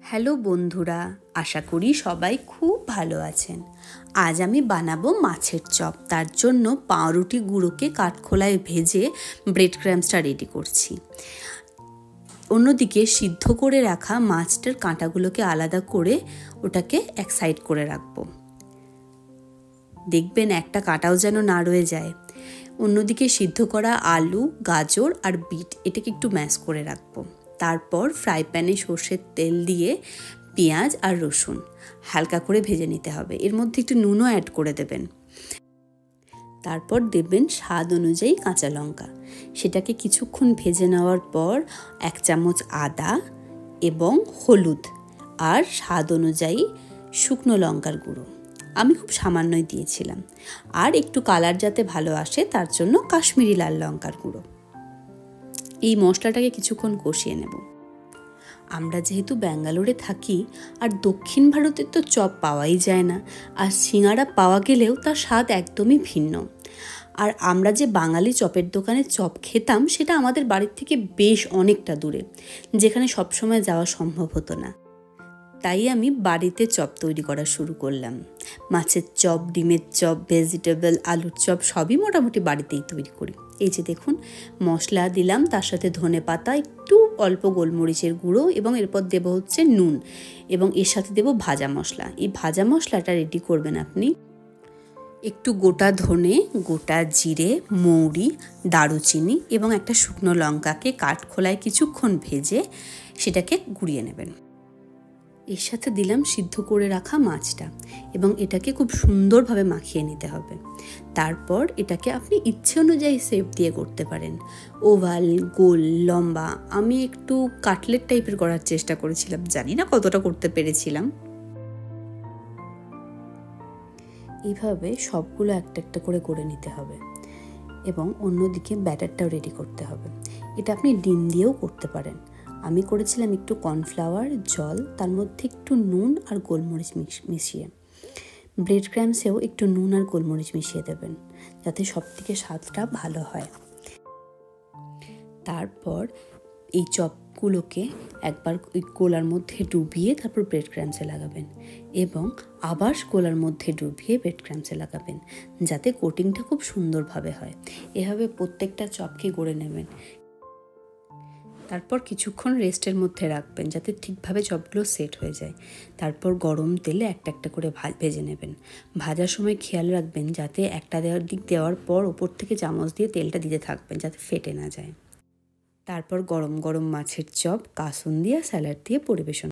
Hello বন্ধুরা, আশা করি সবাই খুব ভালো আছেন। আজ আমি বানাবো মাছের চপ। তার জন্য পাউরুটি গুঁড়োকে কাঠখোলায় ভেজে ব্রেড ক্রাম্বসটা রেডি করছি। অন্যদিকে সিদ্ধ করে রাখা মাছটার কাঁটাগুলোকে আলাদা করে ওটাকে এক সাইড করে রাখবো। দেখবেন একটা কাঁটাও যেন না রয়ে যায়। অন্যদিকে সিদ্ধ করা আলু, গাজর আর বিট এটাকে একটু ম্যাশ করে রাখবো। তারপর ফ্রাই প্যানে সর্ষের তেল দিয়ে পেঁয়াজ আর রসুন হালকা করে ভেজে নিতে হবে। এর মধ্যে একটু নুনও অ্যাড করে দেবেন। তারপর দেবেন স্বাদ অনুযায়ী কাঁচা লঙ্কা। সেটাকে কিছুক্ষণ ভেজে নেওয়ার পর 1 চামচ আদা এবং হলুদ আর স্বাদ অনুযায়ী শুকনো লঙ্কার গুঁড়ো, আমি খুব সামান্যই দিয়েছিলাম। আর একটু কালার যাতে ভালো আসে তার জন্য কাশ্মীরি লাল লঙ্কার গুঁড়ো। এই মশলাটাকে কিছুক্ষণ কষিয়ে নেব। আমরা যেহেতু ব্যাঙ্গালোরে থাকি আর দক্ষিণ ভারতের তো চপ পাওয়াই যায় না, আর সিঙ্গাড়া পাওয়া গেলেও তার স্বাদ একদমই ভিন্ন। আর আমরা যে বাঙালি চপের দোকানে চপ খেতাম সেটা আমাদের বাড়ির থেকে বেশ অনেকটা দূরে, যেখানে সবসময় যাওয়া সম্ভব হতো না। তাই আমি বাড়িতে চপ তৈরি করা শুরু করলাম। মাছের চপ, ডিমের চপ, ভেজিটেবল, আলুর চপ সবই মোটামুটি বাড়িতেই তৈরি করি। এই যে দেখুন, মশলা দিলাম, তার সাথে ধনেপাতা, একটু অল্প গোলমরিচের গুঁড়ো এবং এরপর দেব হচ্ছে নুন এবং এর সাথে দেব ভাজা মশলা। এই ভাজা মশলাটা রেডি করবেন আপনি একটু গোটা ধনে, গোটা জিরে, মৌরি, দারুচিনি এবং একটা শুকনো লঙ্কাকে কাঠখোলায় কিছুক্ষণ ভেজে সেটাকে গুঁড়িয়ে নেবেন। এর সাথে দিলাম সিদ্ধ করে রাখা মাছটা এবং এটাকে খুব সুন্দরভাবে মাখিয়ে নিতে হবে। তারপর এটাকে আপনি ইচ্ছে অনুযায়ী শেপ দিয়ে করতে পারেন, ওভাল, গোল, লম্বা। আমি একটু কাটলেট টাইপের করার চেষ্টা করেছিলাম, জানি না কতটা করতে পেরেছিলাম। এইভাবে সবগুলো একটা একটা করে করে নিতে হবে এবং অন্যদিকে ব্যাটারটাও রেডি করতে হবে। এটা আপনি ডিম দিয়েও করতে পারেন। আমি করেছিলাম একটু কর্নফ্লাওয়ার, জল, তার মধ্যে একটু নুন আর গোলমরিচ মিশিয়ে। ব্রেড ক্রাম্বসেও একটু নুন আর গোলমরিচ মিশিয়ে দেবেন যাতে সব থেকে স্বাদটা ভালো হয়। তারপর এই চপগুলোকে একবার ওই গোলার মধ্যে ডুবিয়ে তারপর ব্রেড ক্রাম্বসে লাগাবেন এবং আবার গোলার মধ্যে ডুবিয়ে ব্রেড ক্রাম্বসে লাগাবেন যাতে কোটিংটা খুব সুন্দরভাবে হয়। এভাবে প্রত্যেকটা চপকে গড়ে নেবেন। তারপর কিছুক্ষণ রেস্টের মধ্যে রাখবেন যাতে ঠিকভাবে চপগুলো সেট হয়ে যায়। তারপর গরম তেলে একটা একটা করে ভেজে নেবেন। ভাজার সময় খেয়াল রাখবেন যাতে একটা দিক দেওয়ার পর ওপর থেকে চামচ দিয়ে তেলটা দিতে থাকবেন যাতে ফেটে না যায়। তারপর গরম গরম মাছের চপ কাসুন্দি আর স্যালাড দিয়ে পরিবেশন